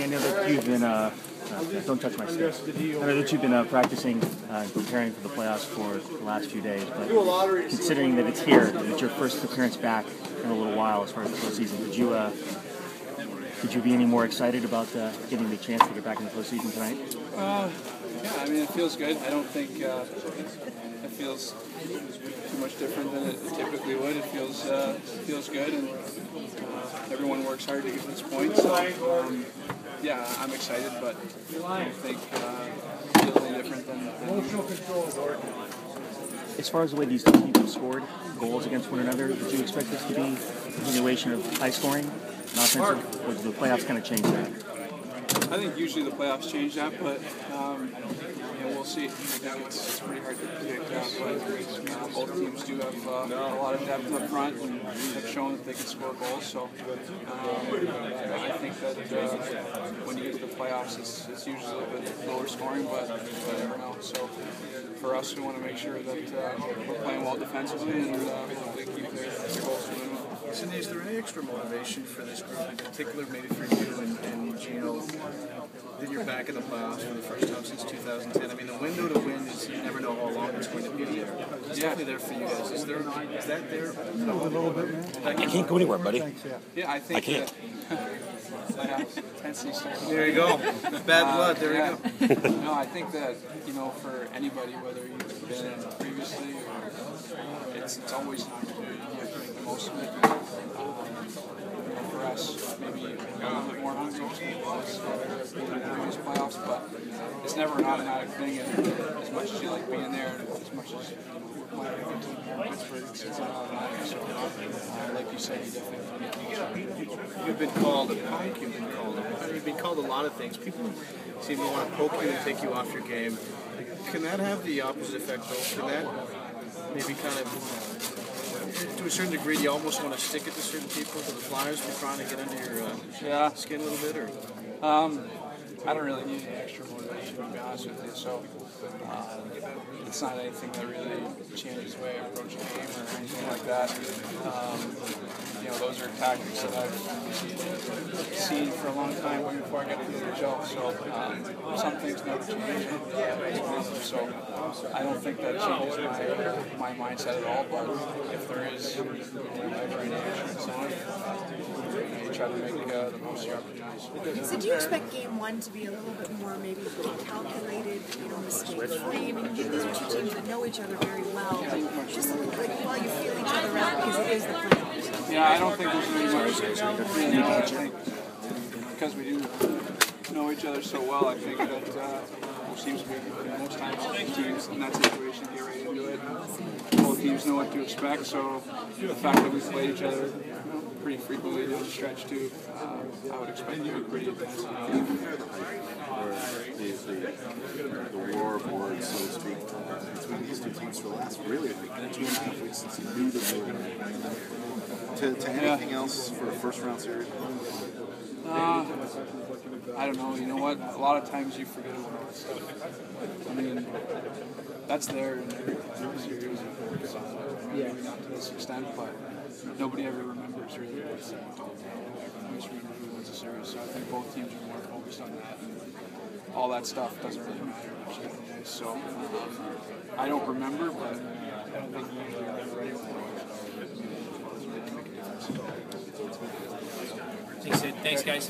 I know that you've been, don't touch my sticks. I know that you've been practicing and preparing for the playoffs for the last few days, but considering that it's here, that it's your first appearance back in a little while as far as the postseason, could you be any more excited about getting the chance to get back in the postseason tonight? Yeah, I mean, it feels good. I don't think it feels too much different than it typically would. It feels good, and everyone works hard to get to this point. So, yeah, I'm excited, but I don't think it feels any different than As far as the way these two teams have scored goals against one another, did you expect this to be a continuation of high scoring and offensive, or did the playoffs kind of change that? I think usually the playoffs change that, but we'll see. I think it's pretty hard to predict that, but both teams do have a lot of depth up front and have shown that they can score goals. So I think that when you get to the playoffs, it's usually a bit lower scoring, but you never know. So for us, we want to make sure that we're playing well defensively and hopefully keep their goals to win. Sidney, is there any extra motivation for this group, in particular maybe for you and Gino, that you're back in the playoffs for the first time since 2010? I mean, the window to win is you never know how long it's going to be there. It's definitely there for you guys. Is that there? A little bit, man. I can't go anywhere, buddy. Yeah, I think I can't. There you go. Bad blood. There you go. No, I think that for anybody, whether you've been in previously or it's always an opportunity to make the most of it. For us, maybe a little bit more hungry than the previous playoffs, but it's never an automatic thing. And as much as you like being there, and as much as we're playing a good team here in Pittsburgh, it's not automatic. So, like you said, you definitely. You've been called a punk. You've been called a lot of things. People seem to want to poke you and take you off your game. Can that have the opposite effect, though? Can that maybe kind of, to a certain degree, you almost want to stick it to certain people, to the Flyers, for trying to get under your skin a little bit? Or I don't really need any extra motivation, to be honest with you. So it's not anything that really changes the way I approach a game or anything like that. Those are tactics that I've seen for a long time before I got to the NHL. So some things never change. So I don't think that changes my mindset at all. But if there is any extra incentive, you try to make the most of your opportunities. So do you expect game one to be a little bit more maybe calculated, mistake-free? I mean, these are two teams that know each other very well. Just while you feel each other out, because it is the playoffs. Yeah, I don't think there's any much. I think because we do know each other so well, I think that most times teams in that situation get right into it. Both teams know what to expect, so the fact that we played each other pretty frequently down the stretch too, I would expect it to be pretty intense. The war board, so to speak, between these two teams for the last really 2.5 weeks since you knew that they were going to to anything else for a first round series? I don't know. You know what? A lot of times you forget about stuff. I mean, that's there in every series. Maybe not to this extent, but nobody ever remembers really what's going on. We just remember who wins the series. So I think both teams are more focused on that. And all that stuff doesn't really matter much these days. So I don't remember, but I don't think we remember anyone. Thanks, guys.